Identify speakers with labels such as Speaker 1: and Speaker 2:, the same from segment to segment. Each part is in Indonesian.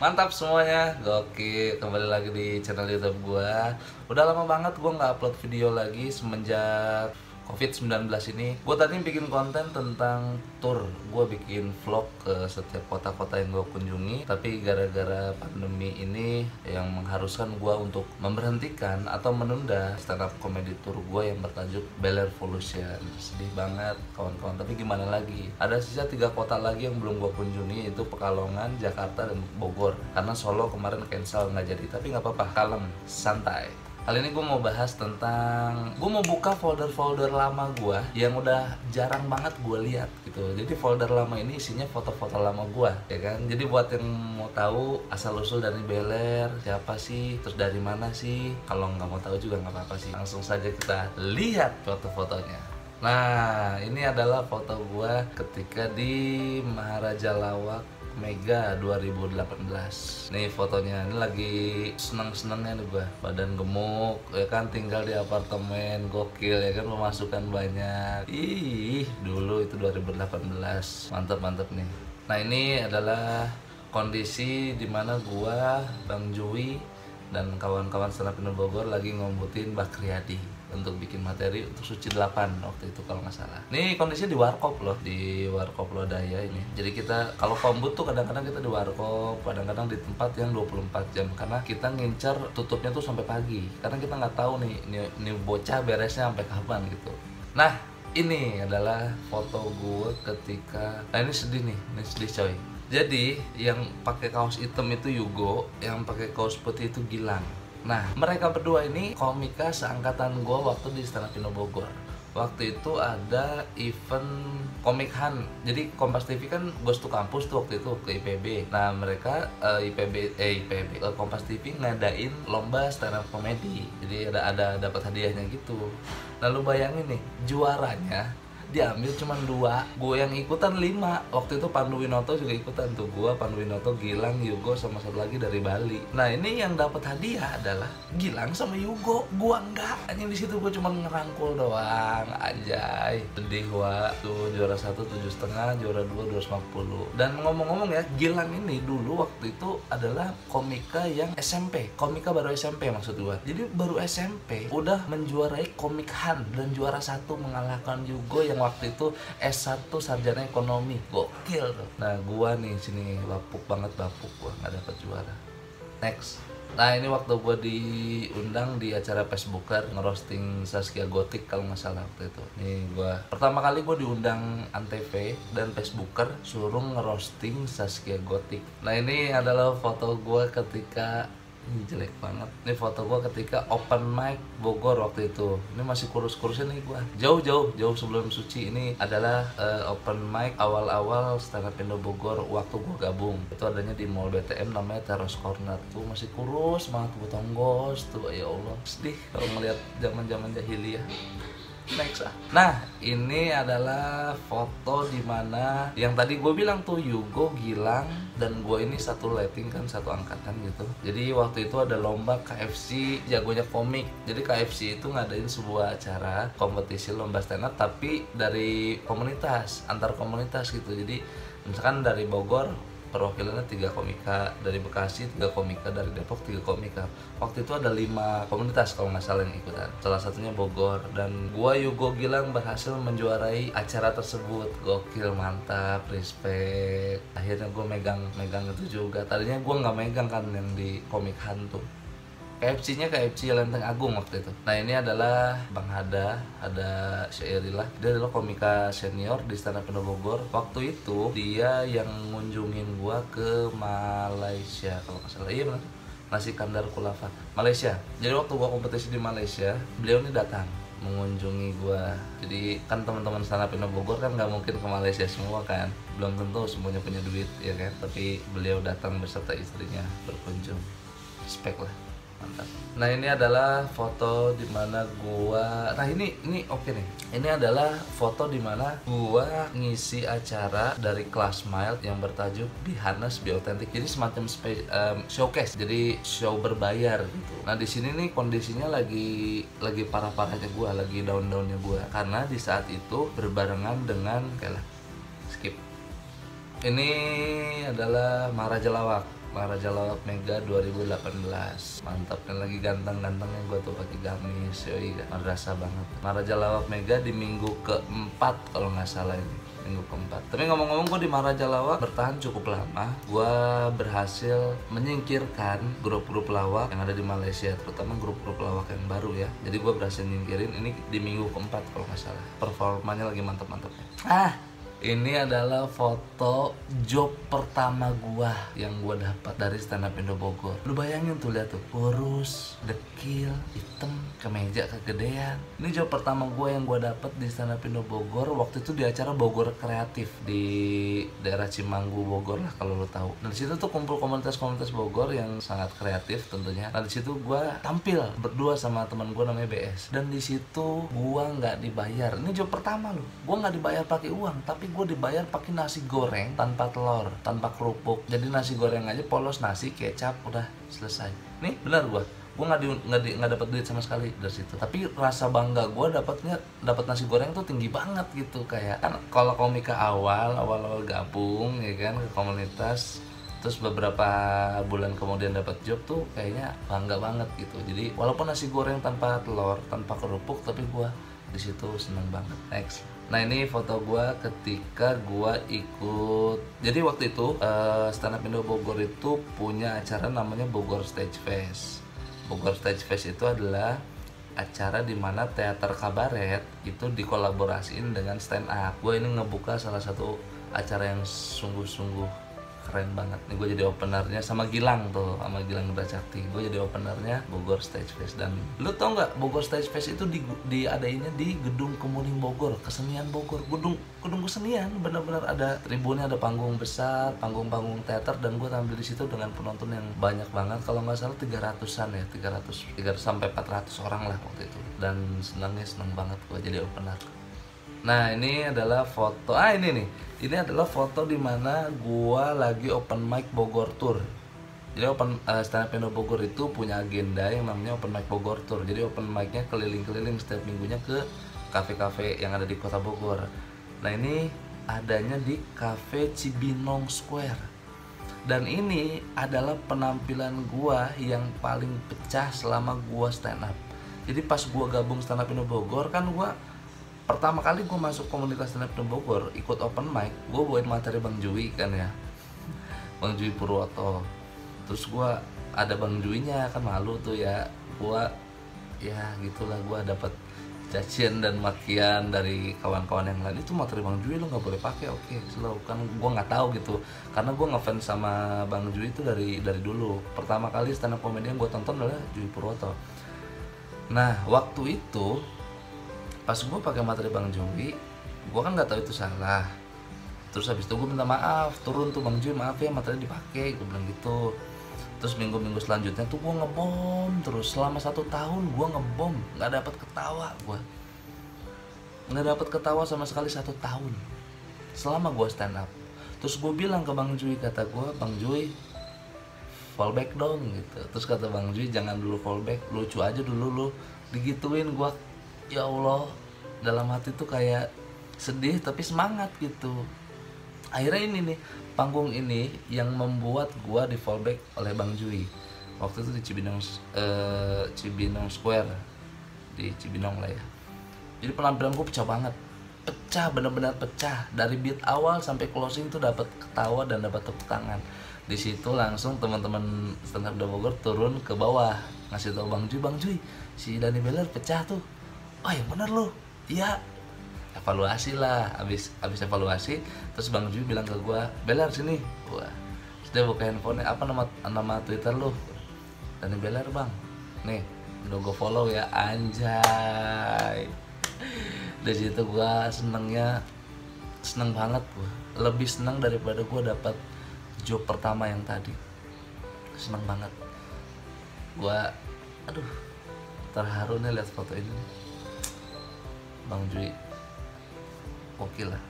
Speaker 1: Mantap semuanya, gokil. Kembali lagi di channel YouTube gua. Udah lama banget gua nggak upload video lagi semenjak COVID-19 ini. Gue tadi bikin konten tentang tour. Gue bikin vlog ke setiap kota-kota yang gue kunjungi. Tapi gara-gara pandemi ini yang mengharuskan gue untuk memberhentikan atau menunda stand up comedy tour gue yang bertajuk Bel Revolution. Sedih banget kawan-kawan, tapi gimana lagi. Ada sisa 3 kota lagi yang belum gue kunjungi, yaitu Pekalongan, Jakarta, dan Bogor. Karena Solo kemarin cancel nggak jadi, tapi nggak apa-apa, kalem, santai. Kali ini gue mau bahas tentang, gue mau buka folder-folder lama gue yang udah jarang banget gue lihat gitu. Jadi folder lama ini isinya foto-foto lama gue, ya kan. Jadi buat yang mau tahu asal usul dari Beler siapa sih, terus dari mana sih, kalau nggak mau tahu juga nggak apa-apa sih. Langsung saja kita lihat foto-fotonya. Nah, ini adalah foto gue ketika di Maharaja Lawak Mega 2018. Nih fotonya, ini lagi seneng-senengnya nih gua. Badan gemuk, ya kan, tinggal di apartemen, gokil ya kan, pemasukan banyak. Ih, dulu itu 2018. Mantap-mantap nih. Nah, ini adalah kondisi dimana gua, Bang Jui, dan kawan-kawan stand up Indo Bogor lagi ngombutin Mbak Kriyadi untuk bikin materi untuk Suci 8 waktu itu kalau nggak salah. Ini kondisinya di Warkop loh, di Warkop Lodaya ini. Jadi kita kalau kombut tuh kadang-kadang kita di Warkop, kadang-kadang di tempat yang 24 jam karena kita ngincar tutupnya tuh sampai pagi. Karena kita nggak tahu nih bocah beresnya sampai kapan gitu. Nah, ini adalah foto gue ketika, nah ini sedih nih, ini sedih coy. Jadi yang pakai kaos hitam itu Yugo, yang pakai kaos putih itu Gilang. Nah, mereka berdua ini komika seangkatan gue waktu di Stand Up Indo Bogor. Waktu itu ada event Komik Han. Jadi Kompas TV kan Ghost to Campus tuh waktu itu ke IPB. Nah, mereka Kompas TV ngadain lomba stand up comedy. Jadi ada dapat hadiahnya gitu. Lalu bayangin nih, juaranya diambil cuma 2, gue yang ikutan 5. Waktu itu Pandu Winoto juga ikutan tuh, gue, Pandu Winoto, Gilang, Yugo, sama satu lagi dari Bali. Nah, ini yang dapat hadiah adalah Gilang sama Yugo, gue enggak. Hanya di situ gue cuma ngerangkul doang, anjay. Sedih wa, tuh juara 1 7,5, juara 2 250. Dan ngomong-ngomong ya, Gilang ini dulu waktu itu adalah komika yang SMP, komika baru SMP maksud gue. Jadi baru SMP udah menjuarai Komik Han dan juara 1 mengalahkan Yugo yang waktu itu S1 sarjana ekonomi. Gokil tuh. Nah, gua nih sini bapuk banget, gua nggak dapet juara. Next. Nah, ini waktu gua diundang di acara Facebooker ngerosting Zaskia Gotik kalau nggak salah waktu itu. Nih gua pertama kali gua diundang Antv dan Facebooker suruh ngerosting Zaskia Gotik. Nah, ini adalah foto gua ketika, ini jelek banget. Ini foto gue ketika open mic Bogor waktu itu. Ini masih kurus-kurusnya nih gue. Jauh sebelum Suci. Ini adalah open mic awal-awal stand up Indo Bogor waktu gue gabung. Itu adanya di Mall BTM namanya Teros Corner. Tuh masih kurus banget, gue tonggos tuh. Ya Allah, sedih kalau ngeliat zaman-zaman jahiliyah. Next. Nah, ini adalah foto dimana yang tadi gue bilang tuh Yugo, Gilang, dan gue ini satu letting kan, satu angkatan gitu. Jadi waktu itu ada lomba KFC jagonya komik. Jadi KFC itu ngadain sebuah acara kompetisi lomba stand up tapi dari komunitas, antar komunitas gitu. Jadi misalkan dari Bogor perwakilannya 3 komika, dari Bekasi 3 komika, dari Depok 3 komika. Waktu itu ada 5 komunitas kalau nggak salah yang ikutan. Salah satunya Bogor, dan gua Yugo Gilang berhasil menjuarai acara tersebut. Gokil, mantap, respect. Akhirnya gua megang itu juga. Tadinya gua nggak megang kan yang di Komik Hantu. KFC-nya KFC Lenteng Agung waktu itu. Nah, ini adalah Bang Hada Syairillah. Dia adalah komika senior di Stand Up Indo Bogor. Waktu itu dia yang ngunjungin gua ke Malaysia kalau nggak salah. Iya benar. Nasi Kandar Kulava, Malaysia. Jadi waktu gua kompetisi di Malaysia, beliau ini datang mengunjungi gua. Jadi kan teman-teman stand up Indo Bogor kan nggak mungkin ke Malaysia semua kan. Belum tentu semuanya punya duit ya kan. Tapi beliau datang beserta istrinya berkunjung. Respect lah. Mantap. Nah, ini adalah foto dimana gua, nah ini oke nih. Ini adalah foto dimana gua ngisi acara dari Kelas Mild yang bertajuk Be Honest, Be Authentic. Jadi semacam showcase, jadi show berbayar gitu. Nah, di sini nih kondisinya lagi parah-parahnya gua, lagi down-downnya gua, karena di saat itu berbarengan dengan skip. Ini adalah Maharaja Lawak. Maharaja Lawak Mega 2018. Mantap kan, lagi ganteng-gantengnya gue tuh pakai gamis, yoi kan, madrasah banget. Maharaja Lawak Mega di minggu keempat kalau nggak salah ini, minggu keempat. Tapi ngomong-ngomong, gue di Maharaja Lawak bertahan cukup lama. Gue berhasil menyingkirkan grup-grup lawak yang ada di Malaysia, terutama grup-grup lawak yang baru ya. Jadi gue berhasil nyingkirin ini di minggu keempat kalau nggak salah. Performanya lagi mantap-mantapnya. Ini adalah foto job pertama gua yang gua dapat dari stand up Indo Bogor. Lu bayangin tuh, lihat tuh, kurus, dekil, hitam, kemeja kegedean. Ini job pertama gua yang gua dapat di stand up Indo Bogor. Waktu itu di acara Bogor Kreatif di daerah Cimanggu Bogor lah kalau lu tahu. Dan di situ tuh kumpul komunitas-komunitas Bogor yang sangat kreatif tentunya. Nah di situ gua tampil berdua sama teman gua namanya BS. Dan di situ gua nggak dibayar. Ini job pertama loh. Gua nggak dibayar pakai uang, tapi gue dibayar pakai nasi goreng tanpa telur, tanpa kerupuk. Jadi nasi goreng aja, polos nasi, kecap, udah selesai. Nih benar gue nggak dapat duit sama sekali dari situ. Tapi rasa bangga gue dapat nasi goreng tuh tinggi banget gitu. Kayak kan kalau komika awal gabung ya kan ke komunitas, terus beberapa bulan kemudian dapat job tuh kayaknya bangga banget gitu. Jadi walaupun nasi goreng tanpa telur, tanpa kerupuk, tapi gue di situ seneng banget. Next. Nah ini foto gue ketika gue ikut. Jadi waktu itu stand up Indo Bogor itu punya acara namanya Bogor Stage Fest. Bogor Stage Fest itu adalah acara dimana teater kabaret itu dikolaborasiin dengan stand up. Gue ini ngebuka salah satu acara yang sungguh-sungguh keren banget. Nih gue jadi openernya sama Gilang tuh, sama Gilang Indracakti. Gue jadi openernya Bogor Stage Fest. Dan lu tau nggak, Bogor Stage Fest itu diadainnya di Gedung Kemuning Bogor, Kesenian Bogor. Gedung kesenian, benar-benar ada tribunnya, ada panggung besar, panggung teater, dan gue tampil di situ dengan penonton yang banyak banget. Kalau nggak salah 300-an ya, 300 sampai 400 orang lah waktu itu. Dan seneng banget gue jadi opener. Nah ini adalah foto, ini adalah foto dimana gua lagi open mic Bogor Tour. Jadi stand up Indo Bogor itu punya agenda yang namanya open mic Bogor Tour. Jadi open mic-nya keliling-keliling setiap minggunya ke kafe-kafe yang ada di kota Bogor. Nah ini adanya di Cafe Cibinong Square. Dan ini adalah penampilan gua yang paling pecah selama gua stand up. Jadi pas gua gabung stand up Indo Bogor kan, gua pertama kali gue masuk komunitas stand up Indo Bogor, ikut open mic, gue bawain materi Bang Jui kan ya, Bang Jui Purwoto. Terus gue ada Bang Juinya kan, malu tuh ya, gue ya gitulah, gue dapat cacian dan makian dari kawan-kawan yang lain. Itu materi Bang Jui lo nggak boleh pakai, oke slow kan. Gue nggak tahu gitu, karena gue ngefans sama Bang Jui itu dari dulu. Pertama kali stand up comedy yang gue tonton adalah Jui Purwoto. Nah waktu itu pas gue pakai materi Bang Jui, gue kan nggak tahu itu salah. Terus habis itu gue minta maaf, turun tuh Bang Jui, maaf ya materi dipakai, gue bilang gitu. Terus minggu-minggu selanjutnya tuh gue ngebom terus selama 1 tahun. Gue ngebom, nggak dapat ketawa, gue nggak dapat ketawa sama sekali 1 tahun selama gue stand up. Terus gue bilang ke Bang Jui, kata gue, Bang Jui fallback dong gitu. Terus kata Bang Jui, jangan dulu fallback, lucu aja dulu lu. Digituin gue. Ya Allah, dalam hati tuh kayak sedih tapi semangat gitu. Akhirnya ini nih, panggung ini yang membuat gua di fallback oleh Bang Jui. Waktu itu di Cibinong Square, di Cibinong lah ya. Jadi penampilan gua pecah banget, pecah, benar-benar pecah. Dari beat awal sampai closing tuh dapat ketawa dan dapat tepuk tangan. Di situ langsung teman-teman stand up Bogor turun ke bawah ngasih tahu Bang Jui, si Dani Beller pecah tuh. Oh yang bener lo, iya. Evaluasi lah, abis evaluasi, terus Bang Jui bilang ke gue, Beller sini. Wah, terus dia buka handphonenya, apa nama Twitter lo? Dani Beller bang. Nih, udah gue follow ya, anjay. Dari situ gue seneng banget gue. Lebih seneng daripada gue dapat job pertama yang tadi. Seneng banget. Gue, aduh, terharu nih lihat foto ini. Bang Jui oke lah.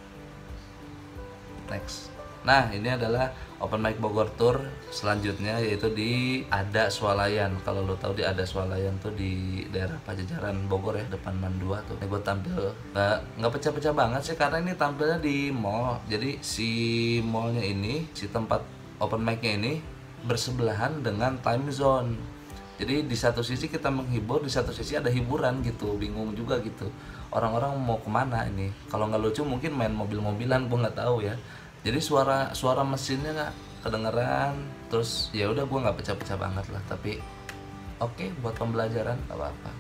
Speaker 1: Next. Nah ini adalah open mic Bogor Tour selanjutnya, yaitu di Ada Swalayan. Kalau lo tahu di Ada Swalayan tuh di daerah Pajajaran Bogor ya, depan Mandua tuh. Ini gue tampil nggak pecah-pecah banget sih, karena ini tampilnya di mall. Jadi si mallnya ini, si tempat open mic-nya ini bersebelahan dengan time zone. Jadi di satu sisi kita menghibur, di satu sisi ada hiburan gitu, bingung juga gitu. Orang-orang mau kemana ini? Kalau nggak lucu mungkin main mobil-mobilan, gue nggak tahu ya. Jadi suara mesinnya nggak kedengeran, terus ya udah gue nggak pecah-pecah banget lah. Tapi oke, buat pembelajaran nggak apa-apa.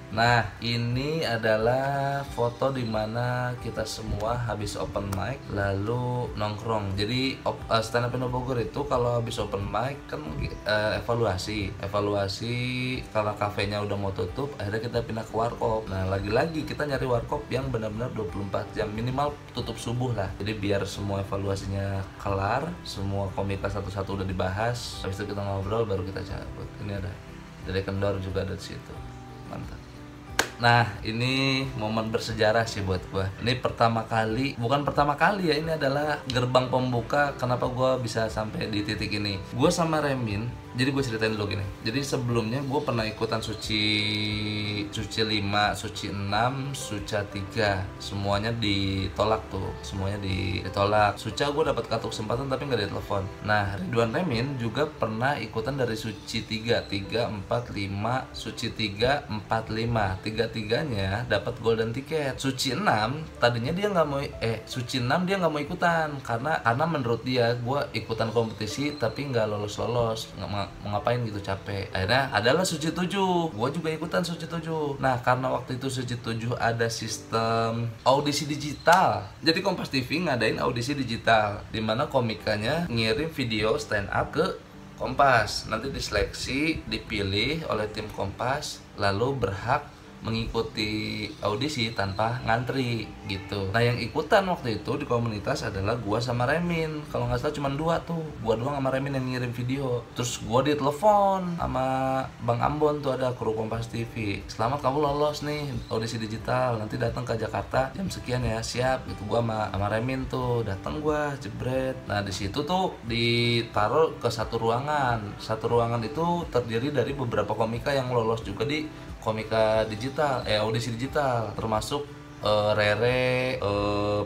Speaker 1: Nah, ini adalah foto dimana kita semua habis open mic lalu nongkrong. Jadi stand up Indo Bogor itu kalau habis open mic kan evaluasi karena kafenya udah mau tutup, akhirnya kita pindah ke warkop. Nah, lagi-lagi kita nyari warkop yang benar-benar 24 jam, minimal tutup subuh lah. Jadi biar semua evaluasinya kelar, semua komika satu-satu udah dibahas, habis itu kita ngobrol baru kita cabut. Ini ada dari Kendor juga ada di situ. Mantap. Nah, ini momen bersejarah sih buat gua. Ini bukan pertama kali ya, ini adalah gerbang pembuka kenapa gua bisa sampai di titik ini. Gua sama Remin, jadi gue ceritain dulu gini. Jadi sebelumnya gue pernah ikutan suci 5, suci 6, suca 3. Semuanya ditolak tuh, semuanya ditolak. Suca gue dapat kartu kesempatan tapi nggak ditelepon. Nah, Ridwan Remin juga pernah ikutan dari suci 3, 4, 5, suci 3, 4, 5. Tiga-tiganya dapat golden ticket. Suci 6 tadinya dia nggak mau suci 6 dia nggak mau ikutan karena menurut dia gue ikutan kompetisi tapi nggak lolos mau ngapain gitu, capek. Akhirnya adalah suci 7, gue juga ikutan suci 7. Nah, karena waktu itu suci 7 ada sistem audisi digital, jadi Kompas TV ngadain audisi digital dimana komikanya ngirim video stand up ke Kompas, nanti diseleksi, dipilih oleh tim Kompas, lalu berhak mengikuti audisi tanpa ngantri gitu. Nah, yang ikutan waktu itu di komunitas adalah gua sama Remin. Kalau nggak salah cuma 2 tuh, gua doang sama Remin yang ngirim video. Terus gua ditelepon sama Bang Ambon tuh, ada kru Kompas TV. Selamat, kamu lolos nih audisi digital, nanti datang ke Jakarta jam sekian ya. Siap gitu. Gua sama Remin tuh datang, gua jebret. Nah, di situ tuh ditaruh ke satu ruangan. Satu ruangan itu terdiri dari beberapa komika yang lolos juga di komika digital, audisi digital, termasuk Rere,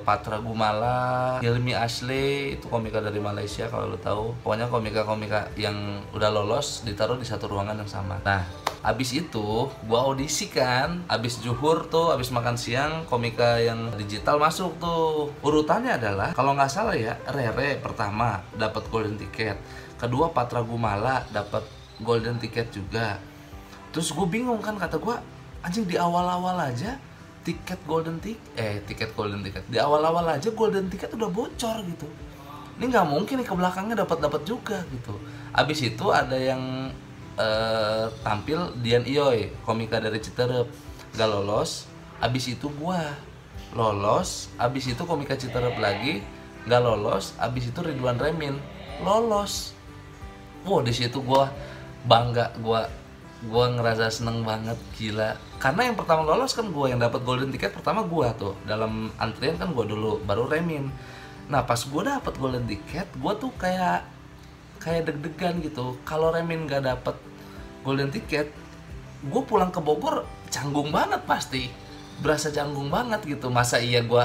Speaker 1: Patra Gumala, Hilmi Ashley, itu komika dari Malaysia kalau lo tahu. Pokoknya komika-komika yang udah lolos ditaruh di satu ruangan yang sama. Nah, abis itu gua audisi kan, abis zuhur tuh, abis makan siang, komika yang digital masuk tuh. Urutannya adalah kalau nggak salah ya, Rere pertama dapat golden ticket, kedua Patra Gumala dapat golden ticket juga. Terus gue bingung kan, kata gue, anjing di awal-awal aja tiket golden ticket di awal-awal aja golden ticket udah bocor gitu. Ini nggak mungkin nih, ke belakangnya dapat juga gitu. Abis itu ada yang tampil, Dian Iyoy, komika dari Citerep, gak lolos. Abis itu gue lolos. Abis itu komika Citerep lagi gak lolos. Abis itu Ridwan Remin lolos. Wow, di situ gue bangga, gue ngerasa seneng banget, gila. Karena yang pertama lolos kan gue, yang dapat golden ticket pertama gue tuh, dalam antrian kan gue dulu, baru Remin. Nah, pas gue dapat golden ticket, gue tuh kayak deg-degan gitu. Kalau Remin gak dapet golden ticket, gue pulang ke Bogor canggung banget, pasti berasa canggung banget gitu. Masa iya gue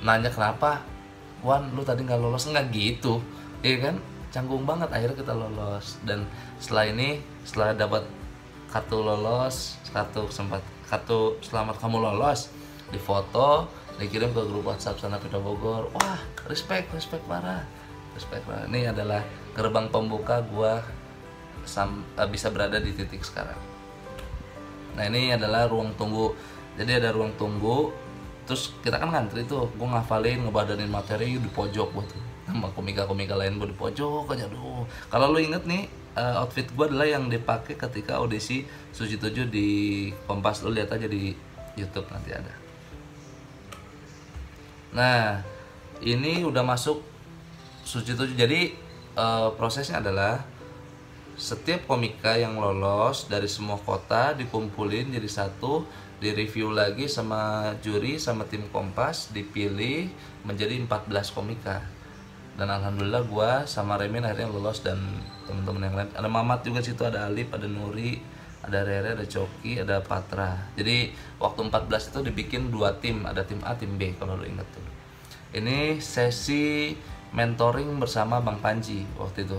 Speaker 1: nanya kenapa, Wan lu tadi nggak lolos, nggak gitu, iya kan, canggung banget. Akhirnya kita lolos, dan setelah dapat kartu lolos, kartu selamat kamu lolos, difoto, dikirim ke grup WhatsApp Stand Up Indo Bogor. Wah, respect parah. Ini adalah gerbang pembuka gua bisa berada di titik sekarang. Nah, ini adalah ruang tunggu. Jadi ada ruang tunggu, terus kita kan ngantri tuh, gua ngafalin, ngebadanin materi di pojok gua tuh, sama komika-komika lain gua di pojok aja. Aduh, kalau lu inget nih, outfit gue adalah yang dipakai ketika audisi Suci 7 di Kompas. Lo lihat aja di YouTube, nanti ada. Nah, ini udah masuk Suci 7. Jadi prosesnya adalah setiap komika yang lolos dari semua kota dikumpulin jadi satu, direview lagi sama juri sama tim Kompas, dipilih menjadi 14 komika. Dan alhamdulillah gue sama Remin akhirnya lolos, dan teman-teman yang lain, ada Mamat juga situ, ada Alip, ada Nuri, ada Rere, ada Coki, ada Patra. Jadi waktu 14 itu dibikin 2 tim, ada tim A, tim B kalau lo inget tuh. Ini sesi mentoring bersama Bang Panji waktu itu.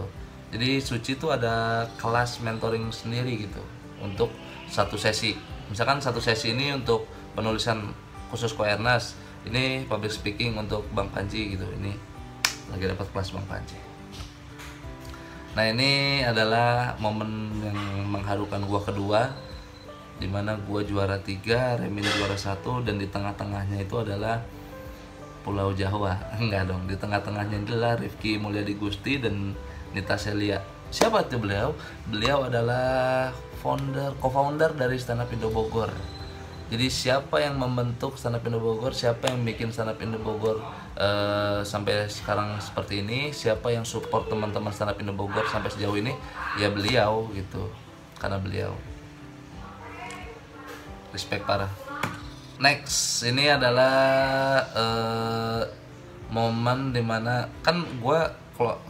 Speaker 1: Jadi Suci tuh ada kelas mentoring sendiri gitu untuk satu sesi. Misalkan satu sesi ini untuk penulisan khusus Koernas, ini public speaking untuk Bang Panji gitu. Ini lagi dapat kelas Bang Panji. Nah ini adalah momen yang mengharukan gua kedua, dimana gua juara 3, Remin juara 1, dan di tengah-tengahnya itu adalah Pulau Jawa. Enggak dong, di tengah-tengahnya adalah Rifki Mulyadi Gusti dan Nita Celia. Siapa tuh beliau? Beliau adalah co-founder dari Stand Up Indo Bogor. Jadi siapa yang membentuk Stand Up Indo Bogor, siapa yang bikin Stand Up Indo Bogor sampai sekarang seperti ini, siapa yang support teman-teman Stand Up Indo Bogor sampai sejauh ini, ya beliau gitu. Karena beliau respect parah. Next, ini adalah momen dimana kan gue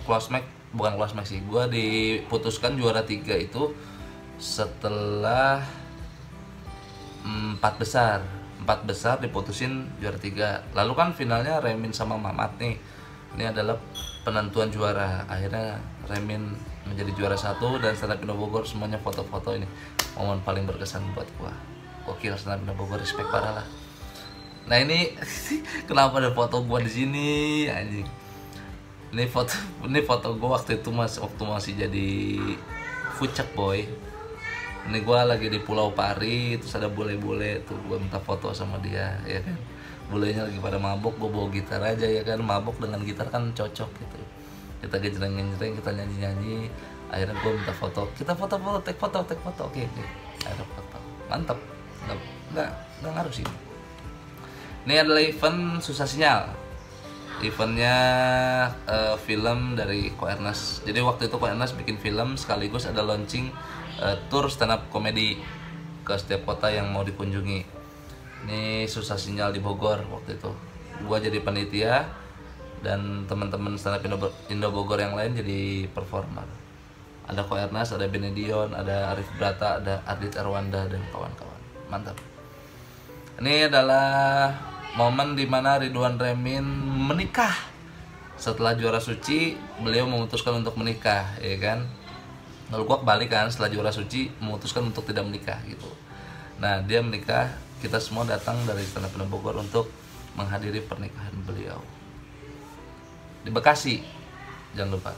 Speaker 1: close mic, bukan close mic sih, gue diputuskan juara 3 itu setelah 4 besar diputusin juara 3. Lalu kan finalnya Remin sama Mamat nih. Ini adalah penentuan juara. Akhirnya Remin menjadi juara 1 dan Stand Up Indo Bogor semuanya foto-foto. Ini momen paling berkesan buat gua. Gokil, Stand Up Indo Bogor, respect parah lah. Nah ini kenapa ada foto gua di sini anjing. Ini foto gua waktu itu waktu masih jadi Fucek boy. Ini gue lagi di Pulau Pari, terus ada bule-bule tuh, gue minta foto sama dia, ya kan. Bulenya lagi pada mabok, gue bawa gitar aja, ya kan. Mabok dengan gitar kan cocok gitu. Kita gejreng-gejreng, kita nyanyi-nyanyi. Akhirnya gue minta foto, kita foto-foto, take foto. Oke. Ada foto, mantap. Nggak ngaruh sih. Ini adalah event Susah Sinyal. Eventnya film dari Koernas. Jadi waktu itu Koernas bikin film sekaligus ada launching tour stand up komedi ke setiap kota yang mau dikunjungi. Ini Susah Sinyal di Bogor waktu itu. Gua jadi panitia dan teman-teman stand up Indo Bogor yang lain jadi performer. Ada Koernas, ada Benedion, ada Arif Brata, ada Ardit Erwanda dan kawan-kawan. Mantap. Ini adalah momen dimana Ridwan Remin menikah. Setelah juara Suci, beliau memutuskan untuk menikah, ya kan. Lalu gua kebalik kan, setelah juara Suci memutuskan untuk tidak menikah gitu. Nah dia menikah, kita semua datang dari Stand Up Indo Bogor untuk menghadiri pernikahan beliau di Bekasi, jangan lupa.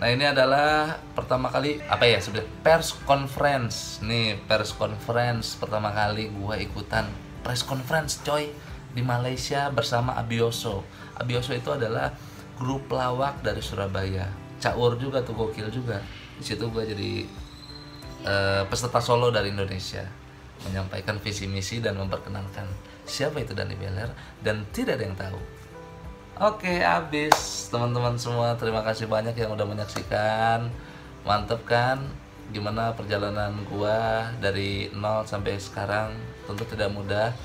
Speaker 1: Nah ini adalah pertama kali sebenarnya pers conference. Nih pers conference pertama kali gua ikutan press conference coy di Malaysia bersama Abioso. Abioso itu adalah grup pelawak dari Surabaya. Caur juga tuh, gokil juga. Di situ gue jadi peserta solo dari Indonesia, menyampaikan visi misi dan memperkenalkan siapa itu Dani Beler dan tidak ada yang tahu. Oke, habis teman-teman semua, terima kasih banyak yang udah menyaksikan. Mantep kan? Gimana perjalanan gua dari nol sampai sekarang? Tentu tidak mudah,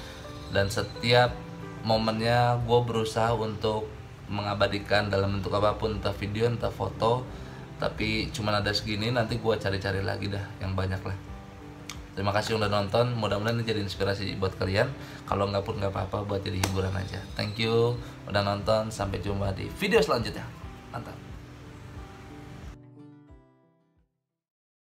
Speaker 1: dan setiap momennya gue berusaha untuk mengabadikan dalam bentuk apapun, entah video entah foto. Tapi cuman ada segini, nanti gue cari-cari lagi dah yang banyak lah. Terima kasih udah nonton, mudah-mudahan ini jadi inspirasi buat kalian. Kalau nggak pun nggak apa-apa, buat jadi hiburan aja. Thank you udah nonton, sampai jumpa di video selanjutnya. Mantap.